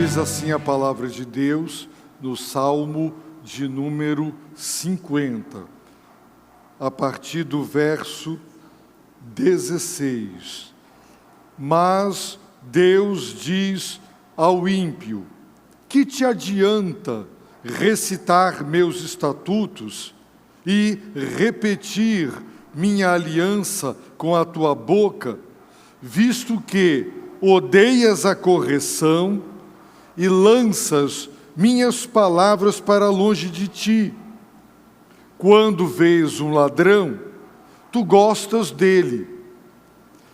Diz assim a palavra de Deus no Salmo de número 50, a partir do verso 16. Mas Deus diz ao ímpio: que te adianta recitar meus estatutos e repetir minha aliança com a tua boca, visto que odeias a correção e lanças minhas palavras para longe de ti? Quando vês um ladrão, tu gostas dele,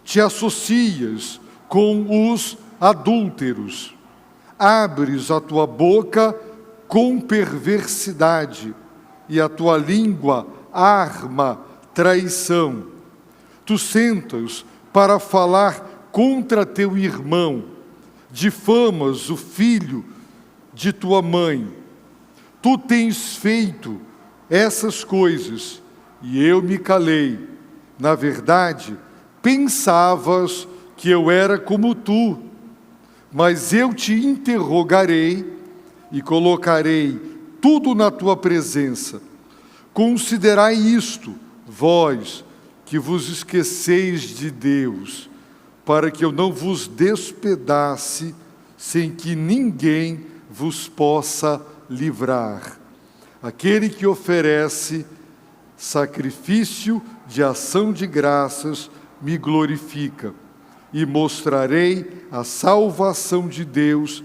te associas com os adúlteros, abres a tua boca com perversidade e a tua língua arma traição. Tu sentas para falar contra teu irmão, difamas o filho de tua mãe. Tu tens feito essas coisas e eu me calei. Na verdade, pensavas que eu era como tu, mas eu te interrogarei e colocarei tudo na tua presença. Considerai isto, vós que vos esqueceis de Deus, para que eu não vos despedace sem que ninguém vos possa livrar. Aquele que oferece sacrifício de ação de graças me glorifica, e mostrarei a salvação de Deus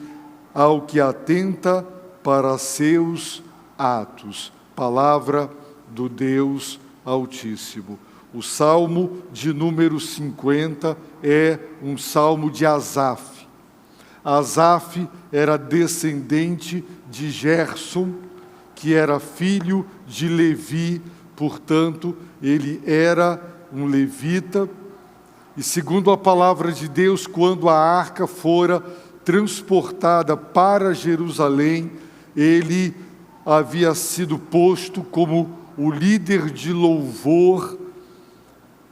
ao que atenta para seus atos. Palavra do Deus Altíssimo. O Salmo de número 50 é um salmo de Asaf. Asaf era descendente de Gerson, que era filho de Levi, portanto, ele era um levita. E segundo a palavra de Deus, quando a arca fora transportada para Jerusalém, ele havia sido posto como o líder de louvor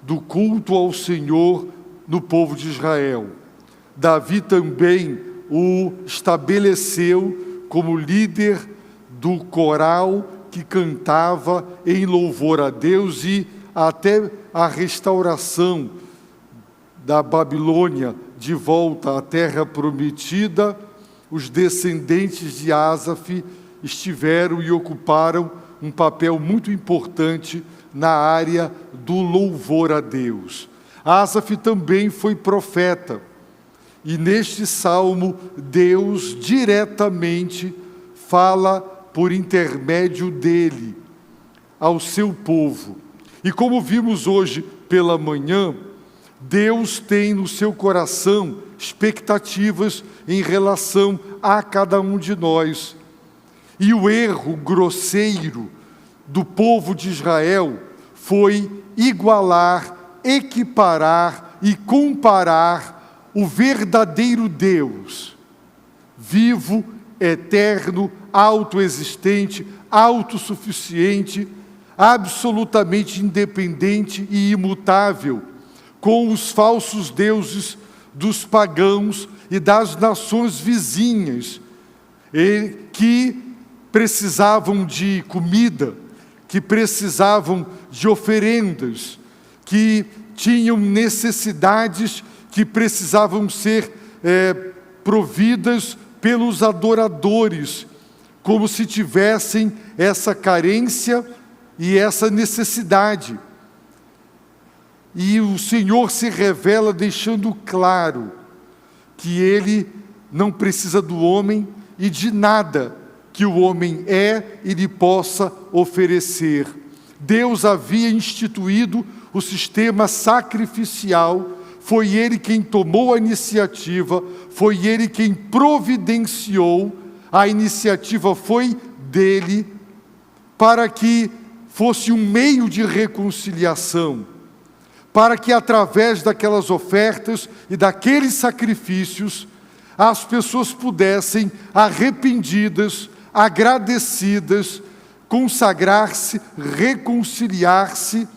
do culto ao Senhor no povo de Israel. Davi também o estabeleceu como líder do coral que cantava em louvor a Deus, e até a restauração da Babilônia de volta à terra prometida, os descendentes de Asaf estiveram e ocuparam um papel muito importante na área do louvor a Deus. Asaf também foi profeta, e neste salmo Deus diretamente fala por intermédio dele ao seu povo. E como vimos hoje pela manhã, Deus tem no seu coração expectativas em relação a cada um de nós. E o erro grosseiro do povo de Israel foi igualar, equiparar e comparar o verdadeiro Deus, vivo, eterno, autoexistente, autossuficiente, absolutamente independente e imutável, com os falsos deuses dos pagãos e das nações vizinhas, que precisavam de comida, que precisavam de oferendas, que tinham necessidades que precisavam ser providas pelos adoradores, como se tivessem essa carência e essa necessidade. E o Senhor se revela deixando claro que Ele não precisa do homem e de nada que o homem é e lhe possa oferecer. Deus havia instituído o sistema sacrificial, foi Ele quem tomou a iniciativa, foi Ele quem providenciou, a iniciativa foi dele, para que fosse um meio de reconciliação, para que através daquelas ofertas e daqueles sacrifícios, as pessoas pudessem, arrependidas, agradecidas, consagrar-se, reconciliar-se,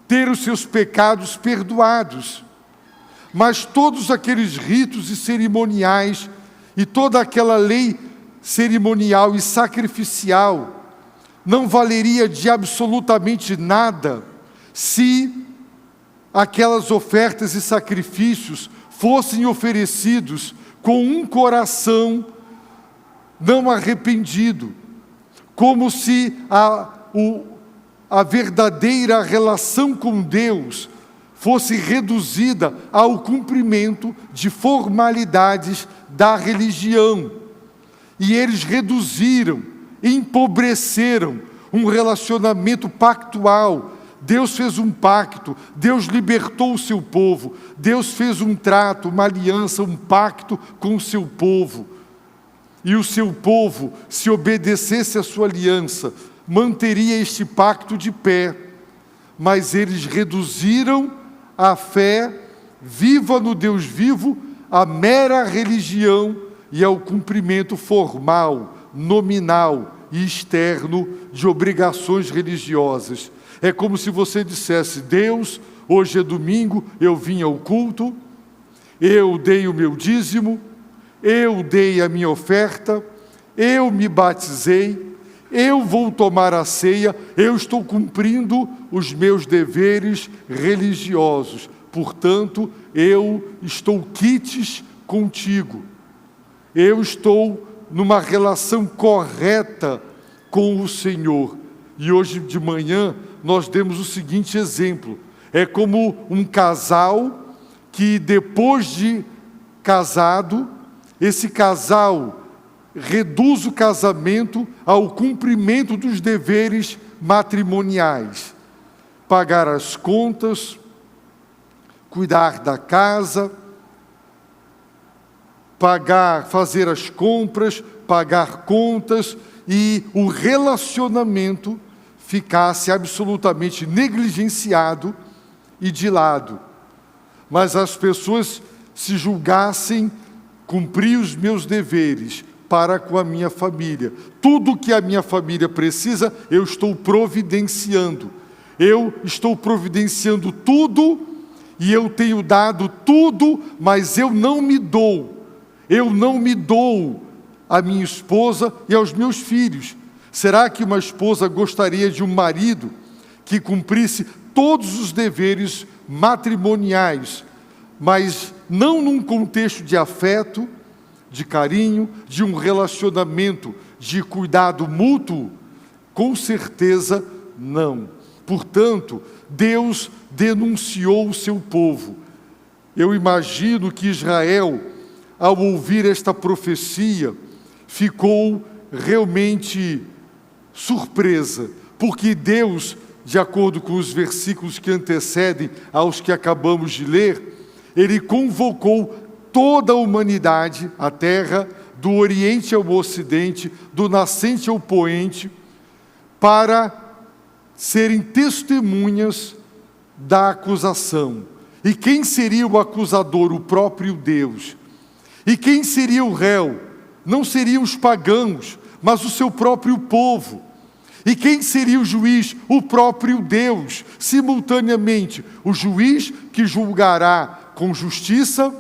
ter os seus pecados perdoados. Mas todos aqueles ritos e cerimoniais e toda aquela lei cerimonial e sacrificial não valeria de absolutamente nada se aquelas ofertas e sacrifícios fossem oferecidos com um coração não arrependido, como se a verdadeira relação com Deus fosse reduzida ao cumprimento de formalidades da religião. E eles reduziram, empobreceram um relacionamento pactual. Deus fez um pacto, Deus libertou o seu povo, Deus fez um trato, uma aliança, um pacto com o seu povo. E o seu povo, se obedecesse à sua aliança, manteria este pacto de pé. Mas eles reduziram a fé viva no Deus vivo à mera religião e ao cumprimento formal, nominal e externo de obrigações religiosas. É como se você dissesse: Deus, hoje é domingo, eu vim ao culto, eu dei o meu dízimo, eu dei a minha oferta, eu me batizei, eu vou tomar a ceia, eu estou cumprindo os meus deveres religiosos. Portanto, eu estou quites contigo. Eu estou numa relação correta com o Senhor. E hoje de manhã nós demos o seguinte exemplo. É como um casal que, depois de casado, esse casal reduz o casamento ao cumprimento dos deveres matrimoniais. Pagar as contas, cuidar da casa, fazer as compras, pagar contas, e o relacionamento ficasse absolutamente negligenciado e de lado. Mas as pessoas se julgassem cumprir os meus deveres para com a minha família. Tudo que a minha família precisa, eu estou providenciando. Eu estou providenciando tudo e eu tenho dado tudo, mas eu não me dou. Eu não me dou à minha esposa e aos meus filhos. Será que uma esposa gostaria de um marido que cumprisse todos os deveres matrimoniais, mas não num contexto de afeto, de carinho, de um relacionamento de cuidado mútuo? Com certeza não. Portanto, Deus denunciou o seu povo. Eu imagino que Israel, ao ouvir esta profecia, ficou realmente surpresa, porque Deus, de acordo com os versículos que antecedem aos que acabamos de ler, Ele convocou toda a humanidade, a terra, do Oriente ao Ocidente, do nascente ao poente, para serem testemunhas da acusação. E quem seria o acusador? O próprio Deus. E quem seria o réu? Não seriam os pagãos, mas o seu próprio povo. E quem seria o juiz? O próprio Deus. Simultaneamente, o juiz que julgará com justiça,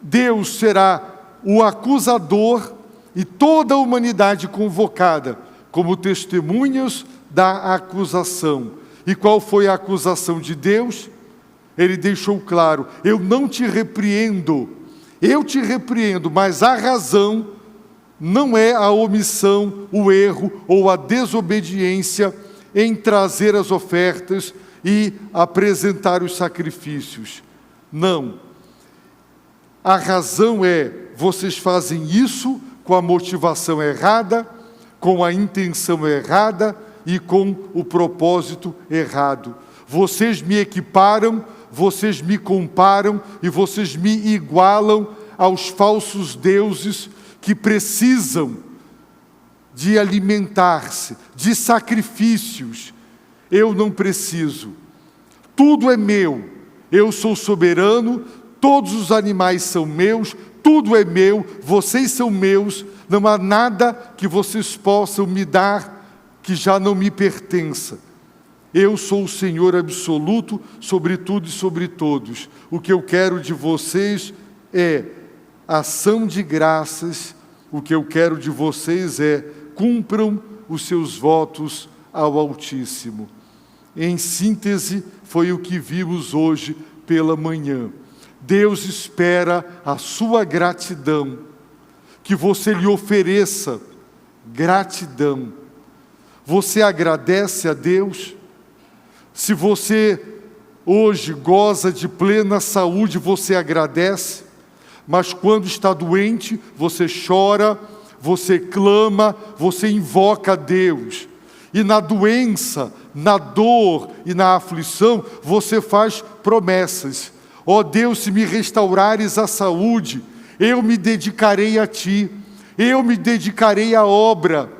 Deus será o acusador, e toda a humanidade convocada como testemunhas da acusação. E qual foi a acusação de Deus? Ele deixou claro: eu não te repreendo, eu te repreendo, mas a razão não é a omissão, o erro ou a desobediência em trazer as ofertas e apresentar os sacrifícios. Não. A razão é: vocês fazem isso com a motivação errada, com a intenção errada e com o propósito errado. Vocês me equiparam, vocês me comparam e vocês me igualam aos falsos deuses que precisam de alimentar-se, de sacrifícios. Eu não preciso. Tudo é meu. Eu sou soberano, todos os animais são meus, tudo é meu, vocês são meus, não há nada que vocês possam me dar que já não me pertença. Eu sou o Senhor absoluto sobre tudo e sobre todos. O que eu quero de vocês é ação de graças, o que eu quero de vocês é: cumpram os seus votos ao Altíssimo. Em síntese, foi o que vimos hoje pela manhã. Deus espera a sua gratidão, que você lhe ofereça gratidão. Você agradece a Deus? Se você hoje goza de plena saúde, você agradece, mas quando está doente, você chora, você clama, você invoca a Deus. E na doença, na dor e na aflição, você faz promessas. Ó Deus, se me restaurares a saúde, eu me dedicarei a Ti, eu me dedicarei à obra.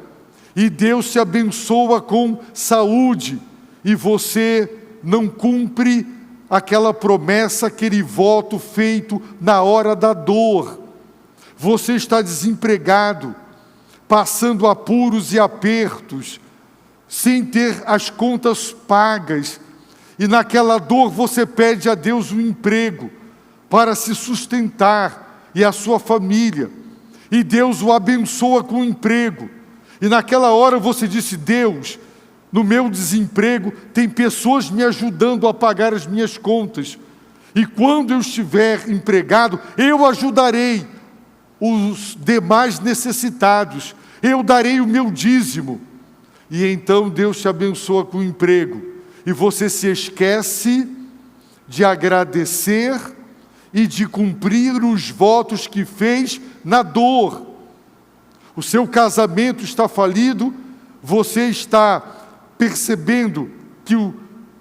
E Deus se abençoa com saúde, e você não cumpre aquela promessa, aquele voto feito na hora da dor. Você está desempregado, passando apuros e apertos, sem ter as contas pagas, e naquela dor você pede a Deus um emprego para se sustentar e a sua família, e Deus o abençoa com o emprego, e naquela hora você disse: Deus, no meu desemprego tem pessoas me ajudando a pagar as minhas contas, e quando eu estiver empregado, eu ajudarei os demais necessitados, eu darei o meu dízimo. E então Deus te abençoa com o emprego, e você se esquece de agradecer e de cumprir os votos que fez na dor. O seu casamento está falido, você está percebendo que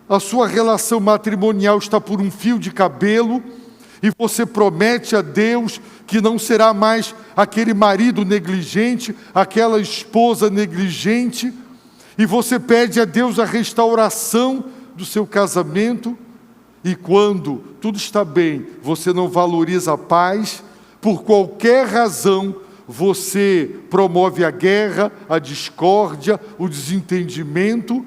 a sua relação matrimonial está por um fio de cabelo, e você promete a Deus que não será mais aquele marido negligente, aquela esposa negligente, e você pede a Deus a restauração do seu casamento, e quando tudo está bem, você não valoriza a paz, por qualquer razão, você promove a guerra, a discórdia, o desentendimento,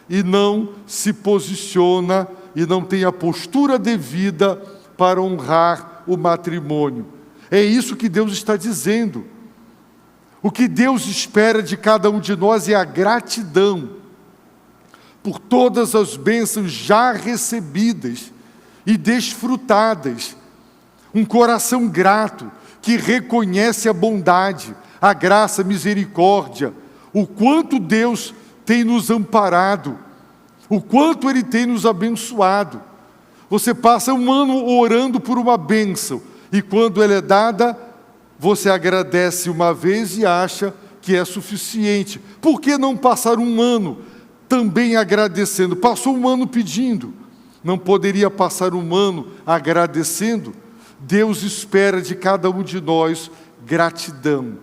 e não se posiciona e não tem a postura devida para honrar o matrimônio. É isso que Deus está dizendo. O que Deus espera de cada um de nós é a gratidão por todas as bênçãos já recebidas e desfrutadas. Um coração grato, que reconhece a bondade, a graça, a misericórdia, o quanto Deus tem nos amparado, o quanto Ele tem nos abençoado. Você passa um ano orando por uma bênção, e quando ela é dada, você agradece uma vez e acha que é suficiente. Por que não passar um ano também agradecendo? Passou um ano pedindo, não poderia passar um ano agradecendo? Deus espera de cada um de nós gratidão.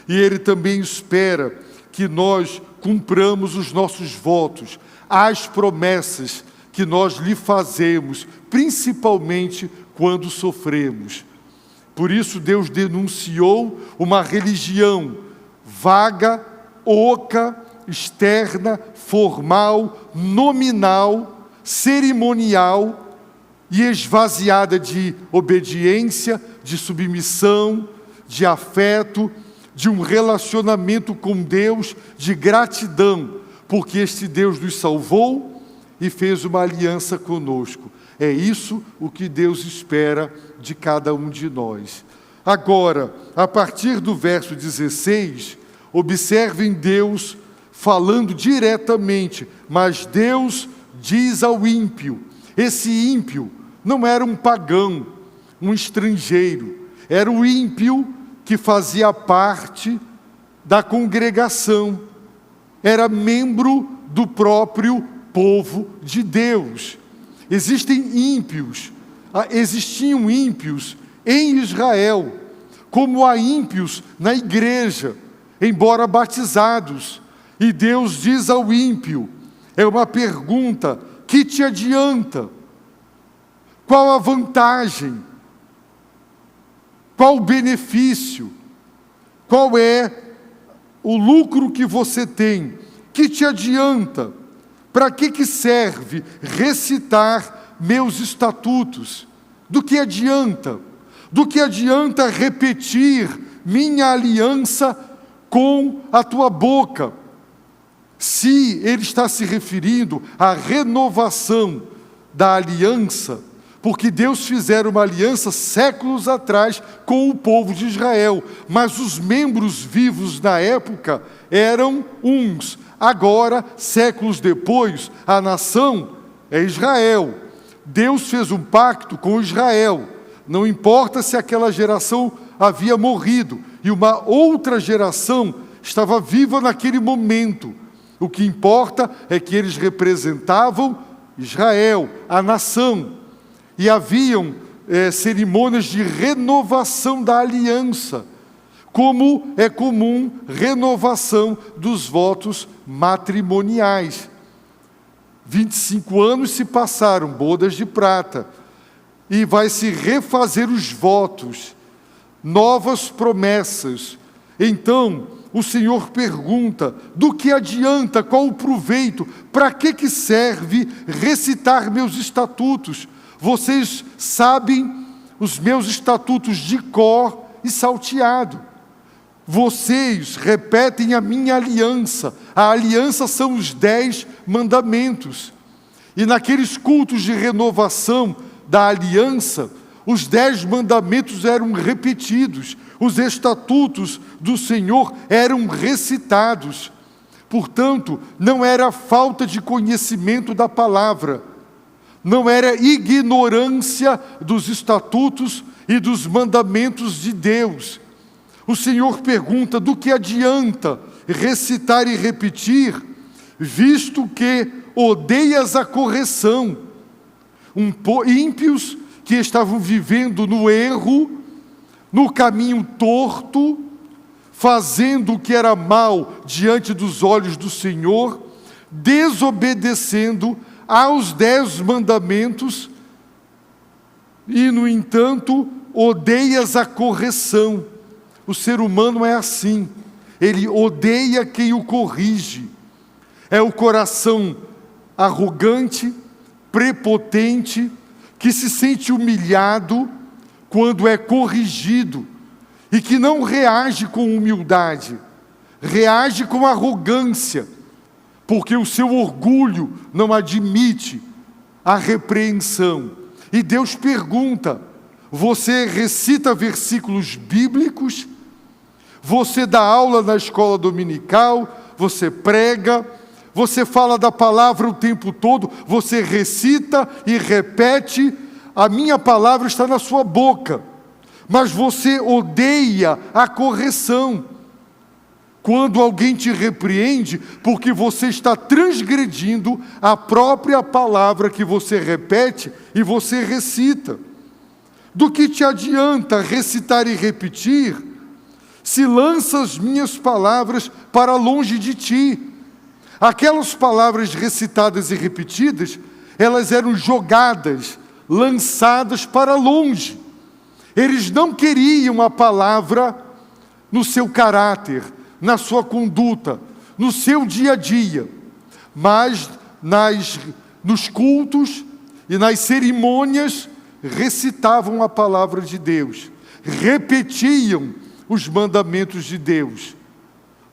E Ele também espera que nós cumpramos os nossos votos, as promessas que nós lhe fazemos, principalmente quando sofremos. Por isso Deus denunciou uma religião vaga, oca, externa, formal, nominal, cerimonial, e esvaziada de obediência, de submissão, de afeto, de um relacionamento com Deus, de gratidão, porque este Deus nos salvou e fez uma aliança conosco. É isso o que Deus espera de cada um de nós. Agora, a partir do verso 16, observem Deus falando diretamente, mas Deus diz ao ímpio. Esse ímpio não era um pagão, um estrangeiro, era o ímpio que fazia parte da congregação, era membro do próprio povo de Deus. Existiam ímpios em Israel, como há ímpios na igreja, embora batizados. E Deus diz ao ímpio, é uma pergunta: que te adianta? Qual a vantagem? Qual o benefício? Qual é o lucro que você tem? Que te adianta? Para que serve recitar meus estatutos? Do que adianta? Do que adianta repetir minha aliança com a tua boca? Se ele está se referindo à renovação da aliança, porque Deus fizera uma aliança séculos atrás com o povo de Israel, mas os membros vivos na época eram uns. Agora, séculos depois, a nação é Israel. Deus fez um pacto com Israel. Não importa se aquela geração havia morrido e uma outra geração estava viva naquele momento. O que importa é que eles representavam Israel, a nação. E haviam cerimônias de renovação da aliança, como é comum renovação dos votos matrimoniais. 25 anos se passaram, bodas de prata, e vai se refazer os votos, novas promessas. Então, o Senhor pergunta: do que adianta, qual o proveito, para que serve recitar meus estatutos? Vocês sabem os meus estatutos de cor e salteado. Vocês repetem a minha aliança. A aliança são os 10 mandamentos. E naqueles cultos de renovação da aliança, os 10 mandamentos eram repetidos. Os estatutos do Senhor eram recitados. Portanto, não era falta de conhecimento da palavra, não era ignorância dos estatutos e dos mandamentos de Deus. O Senhor pergunta: do que adianta recitar e repetir, visto que odeias a correção? Ímpios que estavam vivendo no erro, no caminho torto, fazendo o que era mal diante dos olhos do Senhor, desobedecendo aos 10 mandamentos, e, no entanto, odeias a correção. O ser humano é assim, ele odeia quem o corrige. É o coração arrogante, prepotente, que se sente humilhado quando é corrigido, e que não reage com humildade, reage com arrogância, porque o seu orgulho não admite a repreensão. E Deus pergunta: você recita versículos bíblicos? Você dá aula na escola dominical? Você prega? Você fala da palavra o tempo todo? Você recita e repete? A minha palavra está na sua boca, mas você odeia a correção. Quando alguém te repreende, porque você está transgredindo a própria palavra que você repete e você recita. Do que te adianta recitar e repetir, se lanças minhas palavras para longe de ti? Aquelas palavras recitadas e repetidas, elas eram jogadas, lançadas para longe. Eles não queriam a palavra no seu caráter, na sua conduta, no seu dia a dia, mas nos cultos e nas cerimônias recitavam a palavra de Deus, repetiam os mandamentos de Deus.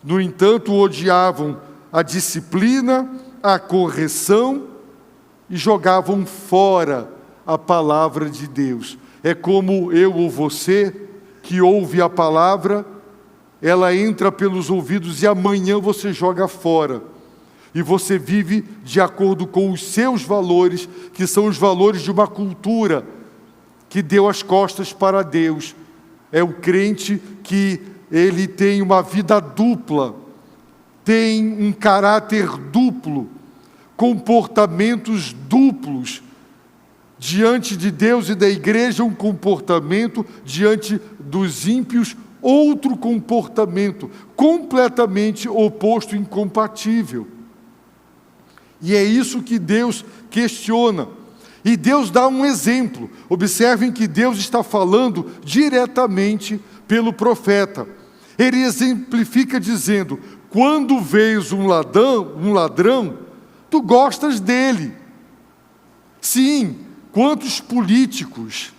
No entanto, odiavam a disciplina, a correção e jogavam fora a palavra de Deus. É como eu ou você que ouve a palavra, ela entra pelos ouvidos e amanhã você joga fora. E você vive de acordo com os seus valores, que são os valores de uma cultura que deu as costas para Deus. É o crente que ele tem uma vida dupla, tem um caráter duplo, comportamentos duplos. Diante de Deus e da igreja, um comportamento; diante dos ímpios, outro comportamento, completamente oposto, incompatível. E é isso que Deus questiona. E Deus dá um exemplo. Observem que Deus está falando diretamente pelo profeta. Ele exemplifica dizendo: quando vês um ladrão, tu gostas dele. Sim, quantos políticos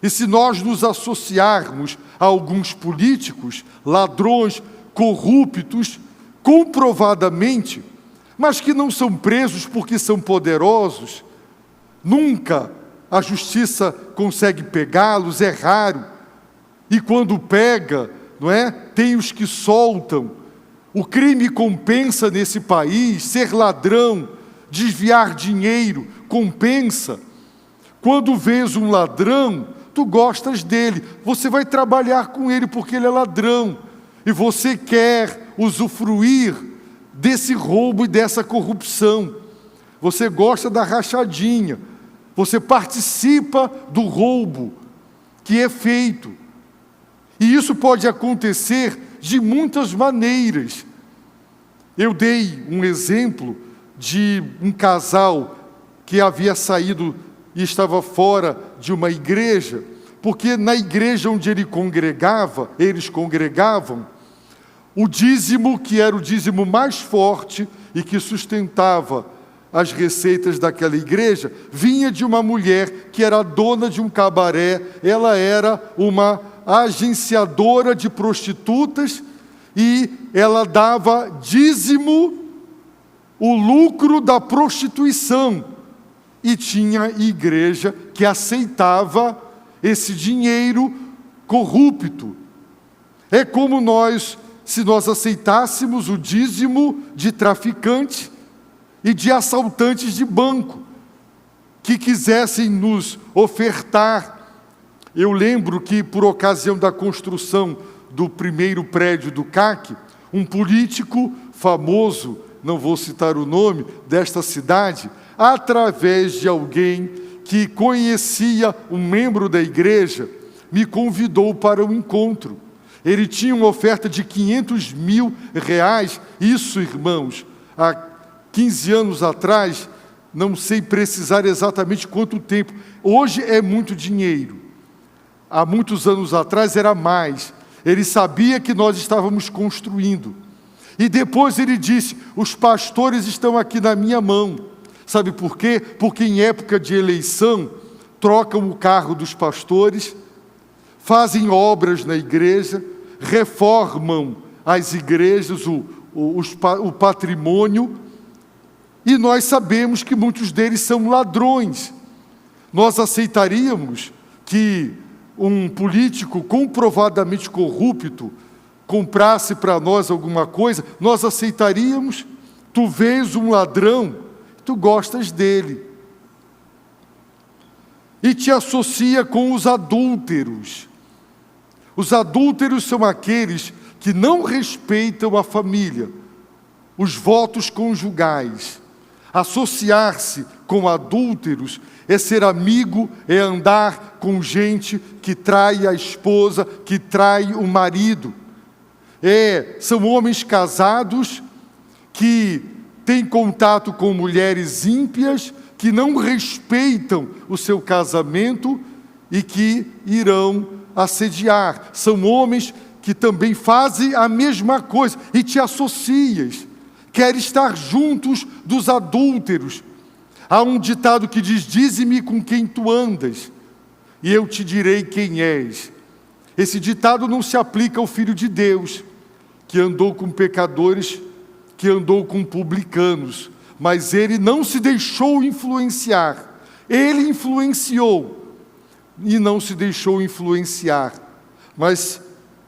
E se nós nos associarmos a alguns políticos, ladrões, corruptos, comprovadamente, mas que não são presos porque são poderosos, nunca a justiça consegue pegá-los, é raro. E quando pega, não é? Tem os que soltam. O crime compensa nesse país, ser ladrão, desviar dinheiro, compensa. Quando vês um ladrão, tu gostas dele, você vai trabalhar com ele porque ele é ladrão, e você quer usufruir desse roubo e dessa corrupção. Você gosta da rachadinha, você participa do roubo que é feito. E isso pode acontecer de muitas maneiras. Eu dei um exemplo de um casal que havia saído e estava fora de uma igreja, porque na igreja onde eles congregavam, o dízimo, que era o dízimo mais forte e que sustentava as receitas daquela igreja, vinha de uma mulher que era dona de um cabaré. Ela era uma agenciadora de prostitutas e ela dava dízimo, o lucro da prostituição. E tinha igreja que aceitava esse dinheiro corrupto. É como se nós aceitássemos o dízimo de traficante e de assaltantes de banco, que quisessem nos ofertar. Eu lembro que, por ocasião da construção do primeiro prédio do CAC, um político famoso, não vou citar o nome, desta cidade, através de alguém que conhecia um membro da igreja, me convidou para um encontro. Ele tinha uma oferta de R$500 mil. Isso, irmãos, há 15 anos atrás, não sei precisar exatamente quanto tempo. Hoje é muito dinheiro. Há muitos anos atrás era mais. Ele sabia que nós estávamos construindo. E depois ele disse: os pastores estão aqui na minha mão. Sabe por quê? Porque em época de eleição, trocam o carro dos pastores, fazem obras na igreja, reformam as igrejas, o patrimônio, e nós sabemos que muitos deles são ladrões. Nós aceitaríamos que um político comprovadamente corrupto comprasse para nós alguma coisa? Nós aceitaríamos? Tu vês um ladrão, tu gostas dele. E te associa com os adúlteros. Os adúlteros são aqueles que não respeitam a família, os votos conjugais. Associar-se com adúlteros é ser amigo, é andar com gente que trai a esposa, que trai o marido. São homens casados que têm contato com mulheres ímpias, que não respeitam o seu casamento e que irão assediar. São homens que também fazem a mesma coisa e te associas. Quer estar juntos dos adúlteros. Há um ditado que diz: dize-me com quem tu andas, e eu te direi quem és. Esse ditado não se aplica ao Filho de Deus, que andou com pecadores, que andou com publicanos, mas ele não se deixou influenciar. Ele influenciou e não se deixou influenciar. Mas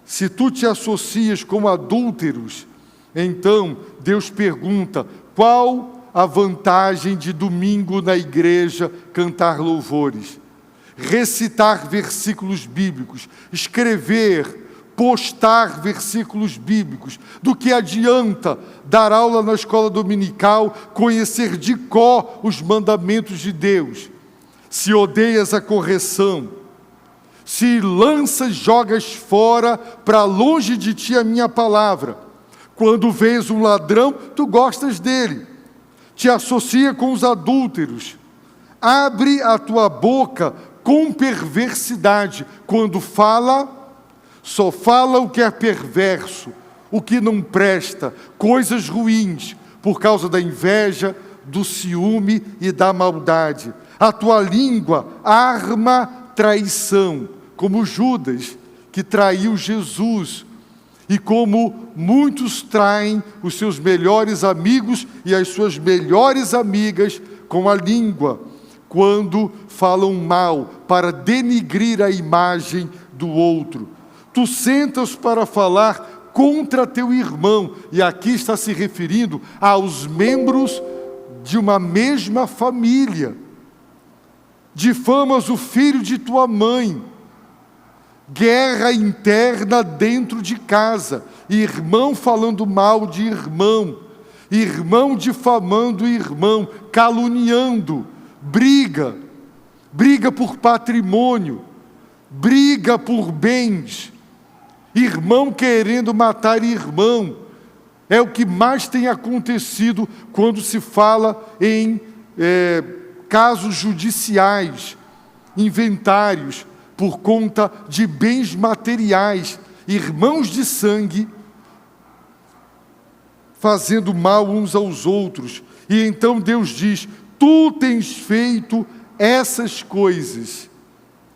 se tu te associas com adúlteros, então Deus pergunta: qual a vantagem de domingo na igreja cantar louvores, recitar versículos bíblicos, escrever, postar versículos bíblicos? Do que adianta dar aula na escola dominical, conhecer de cor os mandamentos de Deus, se odeias a correção, se lanças, jogas fora, para longe de ti a minha palavra? Quando vês um ladrão, tu gostas dele, te associa com os adúlteros. Abre a tua boca com perversidade. Quando fala, só fala o que é perverso, o que não presta, coisas ruins, por causa da inveja, do ciúme e da maldade. A tua língua arma traição, como Judas, que traiu Jesus, e como muitos traem os seus melhores amigos e as suas melhores amigas com a língua, quando falam mal, para denigrir a imagem do outro. Tu sentas para falar contra teu irmão, e aqui está se referindo aos membros de uma mesma família. Difamas o filho de tua mãe. Guerra interna dentro de casa, irmão falando mal de irmão, irmão difamando irmão, caluniando, briga por patrimônio, briga por bens, irmão querendo matar irmão. É o que mais tem acontecido quando se fala em casos judiciais, inventários, por conta de bens materiais, irmãos de sangue, fazendo mal uns aos outros. E então Deus diz: tu tens feito essas coisas,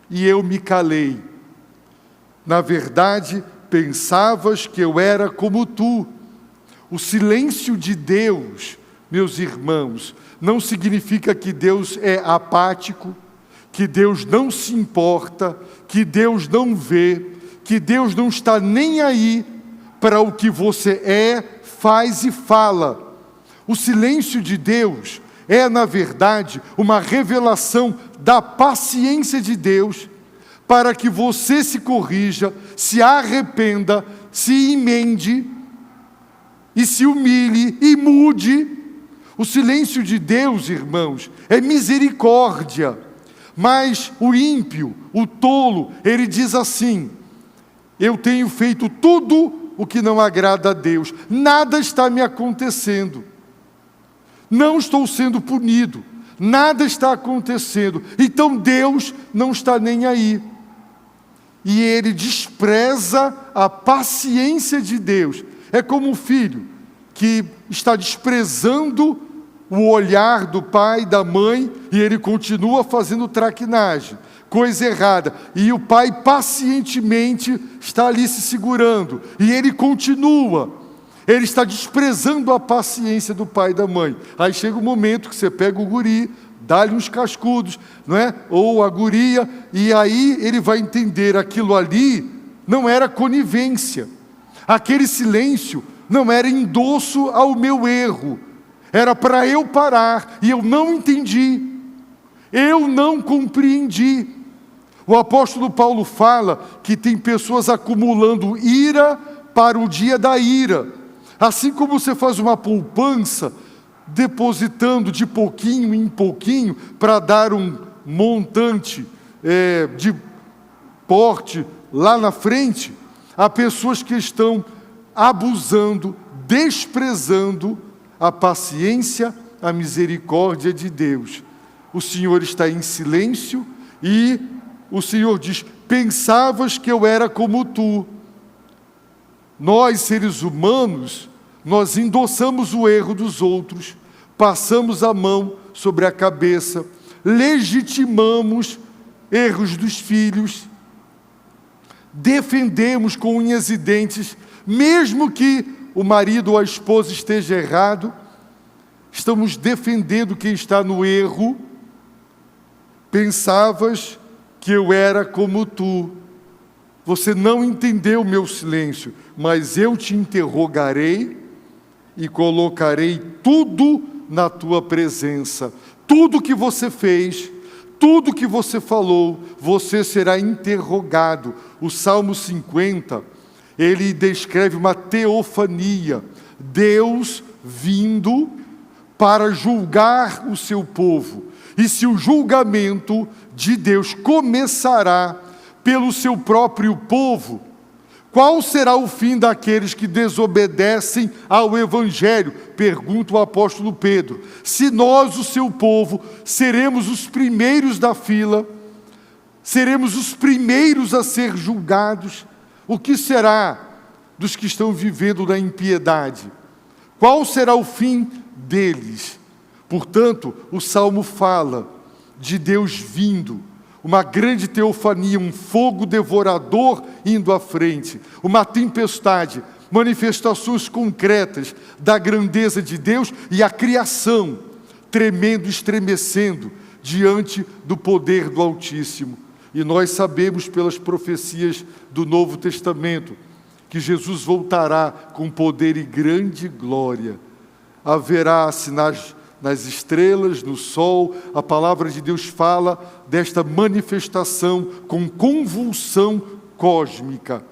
e eu me calei. Na verdade, pensavas que eu era como tu. O silêncio de Deus, meus irmãos, não significa que Deus é apático, que Deus não se importa, que Deus não vê, que Deus não está nem aí para o que você é, faz e fala. O silêncio de Deus é, na verdade, uma revelação da paciência de Deus para que você se corrija, se arrependa, se emende e se humilhe e mude. O silêncio de Deus, irmãos, é misericórdia. Mas o ímpio, o tolo, ele diz assim: eu tenho feito tudo o que não agrada a Deus, nada está me acontecendo, não estou sendo punido, nada está acontecendo, então Deus não está nem aí. E ele despreza a paciência de Deus. É como um filho que está desprezando o olhar do pai, da mãe, e ele continua fazendo traquinagem, coisa errada. E o pai pacientemente está ali se segurando, e ele continua. Ele está desprezando a paciência do pai e da mãe. Aí chega o momento que você pega o guri, dá-lhe uns cascudos, não é? Ou a guria, e aí ele vai entender aquilo ali não era conivência. Aquele silêncio não era endosso ao meu erro. Era para eu parar, e eu não entendi, eu não compreendi. O apóstolo Paulo fala que tem pessoas acumulando ira para o dia da ira. Assim como você faz uma poupança, depositando de pouquinho em pouquinho, para dar um montante de porte lá na frente, há pessoas que estão abusando, desprezando a paciência, a misericórdia de Deus. O Senhor está em silêncio e o Senhor diz: pensavas que eu era como tu. Nós, seres humanos, nós endossamos o erro dos outros, passamos a mão sobre a cabeça, legitimamos erros dos filhos, defendemos com unhas e dentes, mesmo que o marido ou a esposa esteja errado, estamos defendendo quem está no erro. Pensavas que eu era como tu. Você não entendeu o meu silêncio, mas eu te interrogarei e colocarei tudo na tua presença. Tudo que você fez, tudo que você falou, você será interrogado. O Salmo 50, ele descreve uma teofania, Deus vindo para julgar o seu povo. E se o julgamento de Deus começará pelo seu próprio povo, qual será o fim daqueles que desobedecem ao Evangelho? Pergunta o apóstolo Pedro. Se nós, o seu povo, seremos os primeiros da fila, seremos os primeiros a ser julgados, o que será dos que estão vivendo na impiedade? Qual será o fim deles? Portanto, o Salmo fala de Deus vindo. uma grande teofania, um fogo devorador indo à frente, uma tempestade, manifestações concretas da grandeza de Deus e a criação tremendo, estremecendo diante do poder do Altíssimo. E nós sabemos pelas profecias do Novo Testamento que Jesus voltará com poder e grande glória. Haverá sinais nas estrelas, no sol. A palavra de Deus fala desta manifestação com convulsão cósmica.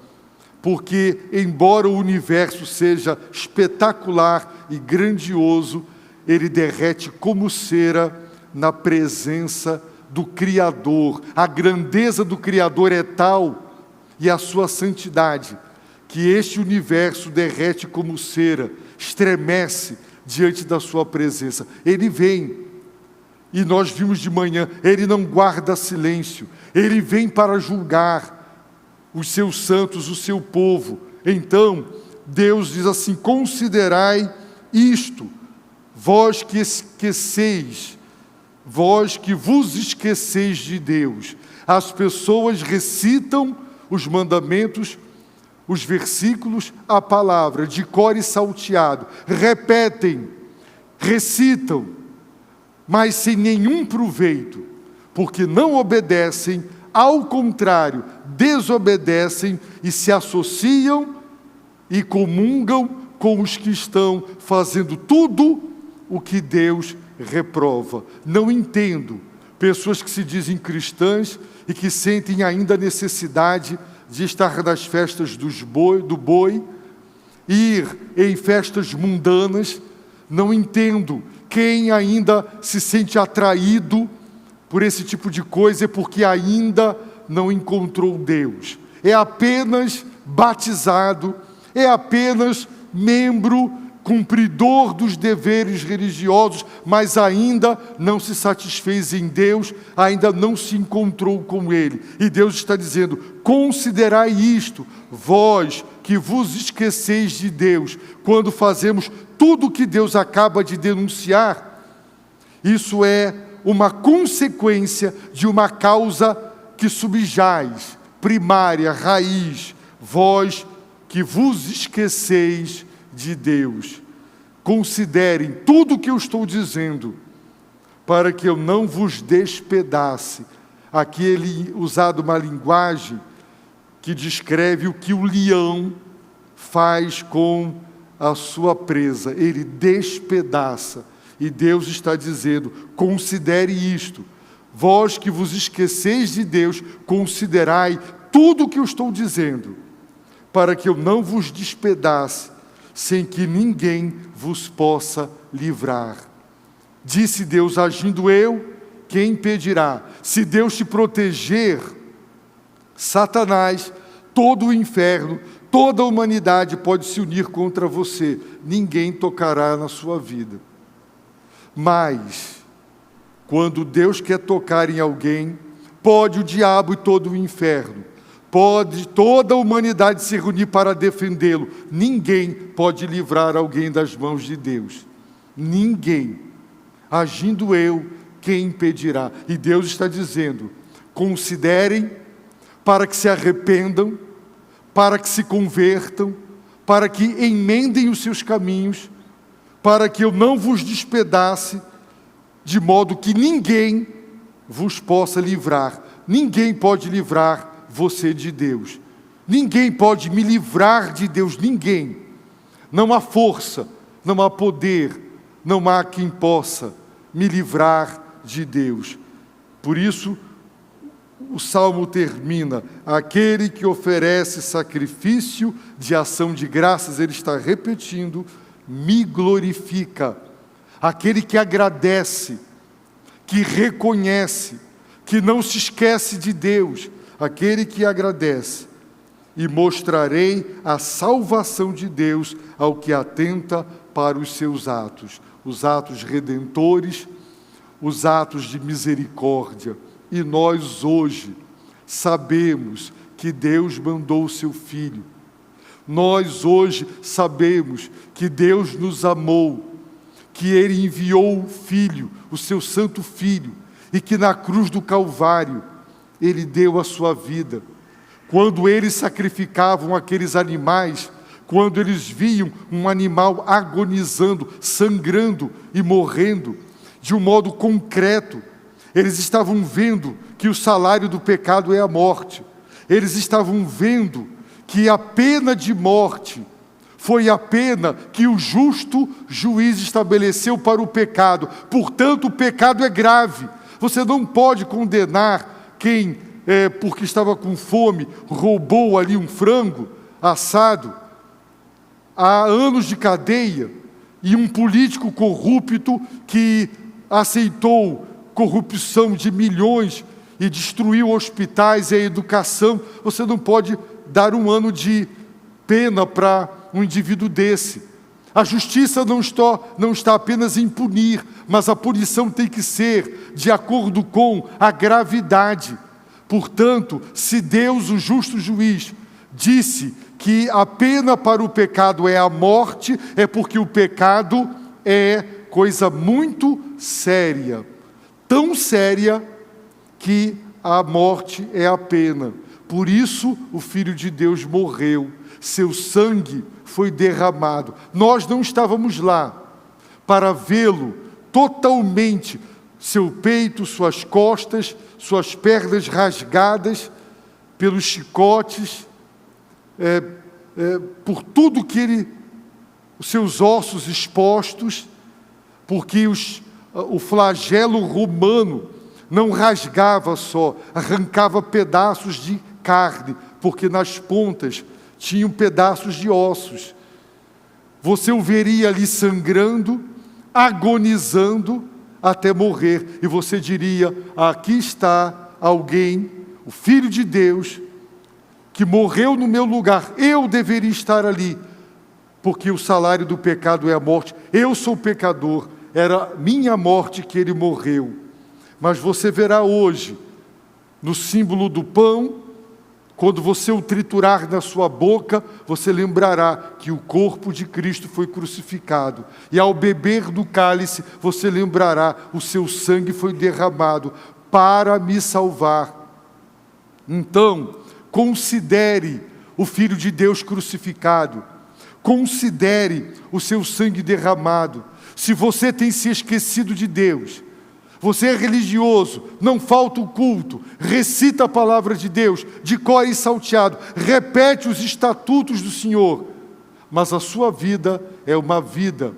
Porque, embora o universo seja espetacular e grandioso, ele derrete como cera na presença do Criador. A grandeza do Criador é tal, e a sua santidade, que este universo derrete como cera, estremece diante da sua presença. Ele vem, e nós vimos de manhã, ele não guarda silêncio, ele vem para julgar os seus santos, o seu povo. Então, Deus diz assim: considerai isto, vós que esqueceis, vós que vos esqueceis de Deus. As pessoas recitam os mandamentos, os versículos, a palavra, de cor e salteado, repetem, recitam, mas sem nenhum proveito, porque não obedecem, ao contrário, desobedecem e se associam e comungam com os que estão fazendo tudo o que Deus reprova. Não entendo pessoas que se dizem cristãs e que sentem ainda a necessidade de estar nas festas do boi, ir em festas mundanas. Não entendo quem ainda se sente atraído por esse tipo de coisa, é porque ainda não encontrou Deus. É apenas batizado, é apenas membro, cumpridor dos deveres religiosos, mas ainda não se satisfez em Deus, ainda não se encontrou com Ele. E Deus está dizendo: considerai isto, vós que vos esqueceis de Deus, quando fazemos tudo o que Deus acaba de denunciar. Isso é uma consequência de uma causa que subjaz, primária, raiz, vós que vos esqueceis de Deus. Considerem tudo o que eu estou dizendo, para que eu não vos despedace. Aqui ele usado uma linguagem que descreve o que o leão faz com a sua presa. Ele despedaça. E Deus está dizendo: considere isto. Vós que vos esqueceis de Deus, considerai tudo o que eu estou dizendo, para que eu não vos despedace, sem que ninguém vos possa livrar. Disse Deus: agindo eu, quem impedirá? Se Deus te proteger, Satanás, todo o inferno, toda a humanidade pode se unir contra você. Ninguém tocará na sua vida. Mas, quando Deus quer tocar em alguém, pode o diabo e todo o inferno, pode toda a humanidade se reunir para defendê-lo. Ninguém pode livrar alguém das mãos de Deus. Ninguém. Agindo eu, quem impedirá? E Deus está dizendo: considerem, para que se arrependam, para que se convertam, para que emendem os seus caminhos, para que eu não vos despedace, de modo que ninguém vos possa livrar. Ninguém pode livrar você de Deus. Ninguém pode me livrar de Deus, ninguém. Não há força, não há poder, não há quem possa me livrar de Deus. Por isso, o Salmo termina: aquele que oferece sacrifício de ação de graças, ele está repetindo, me glorifica. Aquele que agradece, que reconhece, que não se esquece de Deus, aquele que agradece. E mostrarei a salvação de Deus ao que atenta para os seus atos, os atos redentores, os atos de misericórdia. E nós hoje sabemos que Deus mandou o seu Filho. Nós hoje sabemos que Deus nos amou, que Ele enviou o Filho, o seu santo Filho, e que na cruz do Calvário Ele deu a sua vida. Quando eles sacrificavam aqueles animais, quando eles viam um animal agonizando, sangrando e morrendo, de um modo concreto, eles estavam vendo que o salário do pecado é a morte. Eles estavam vendo que a pena de morte foi a pena que o justo juiz estabeleceu para o pecado. Portanto, o pecado é grave. Você não pode condenar quem, porque estava com fome, roubou ali um frango assado, há anos de cadeia, e um político corrupto que aceitou corrupção de milhões e destruiu hospitais e a educação. Você não pode dar 1 ano de pena para um indivíduo desse. A justiça não está apenas em punir, mas a punição tem que ser de acordo com a gravidade. Portanto, se Deus, o justo juiz, disse que a pena para o pecado é a morte, é porque o pecado é coisa muito séria. Tão séria que a morte é a pena. Por isso o Filho de Deus morreu. Seu sangue foi derramado. Nós não estávamos lá para vê-lo totalmente, seu peito, suas costas, suas pernas rasgadas pelos chicotes, por tudo que ele, os seus ossos expostos, porque o flagelo romano não rasgava só, arrancava pedaços de carne, porque nas pontas tinham pedaços de ossos. Você o veria ali sangrando, agonizando até morrer, e você diria: aqui está alguém, o Filho de Deus, que morreu no meu lugar. Eu deveria estar ali, porque o salário do pecado é a morte. Eu sou pecador, era minha morte que ele morreu. Mas você verá hoje, no símbolo do pão, quando você o triturar na sua boca, você lembrará que o corpo de Cristo foi crucificado. E ao beber do cálice, você lembrará: o seu sangue foi derramado para me salvar. Então, considere o Filho de Deus crucificado. Considere o seu sangue derramado. Se você tem se esquecido de Deus, você é religioso, não falta o culto, recita a palavra de Deus, de cor e salteado, repete os estatutos do Senhor, mas a sua vida é uma vida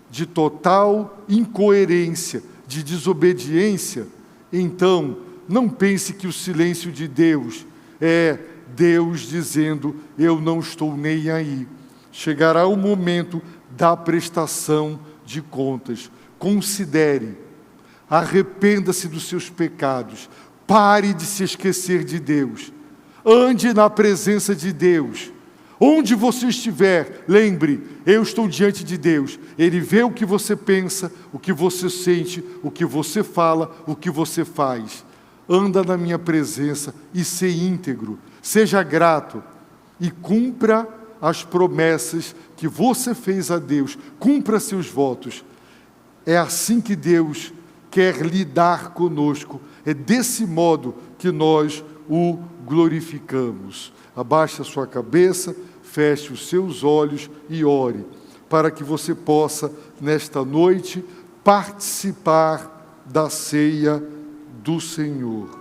de total incoerência, de desobediência, então não pense que o silêncio de Deus é Deus dizendo: eu não estou nem aí. Chegará o momento da prestação de contas. Considere, arrependa-se dos seus pecados, pare de se esquecer de Deus, ande na presença de Deus. Onde você estiver, lembre: eu estou diante de Deus. Ele vê o que você pensa, o que você sente, o que você fala, o que você faz. Anda na minha presença e seja íntegro, seja grato e cumpra as promessas que você fez a Deus, cumpra seus votos. É assim que Deus quer lidar conosco, é desse modo que nós o glorificamos. Abaixe a sua cabeça, feche os seus olhos e ore, para que você possa, nesta noite, participar da ceia do Senhor.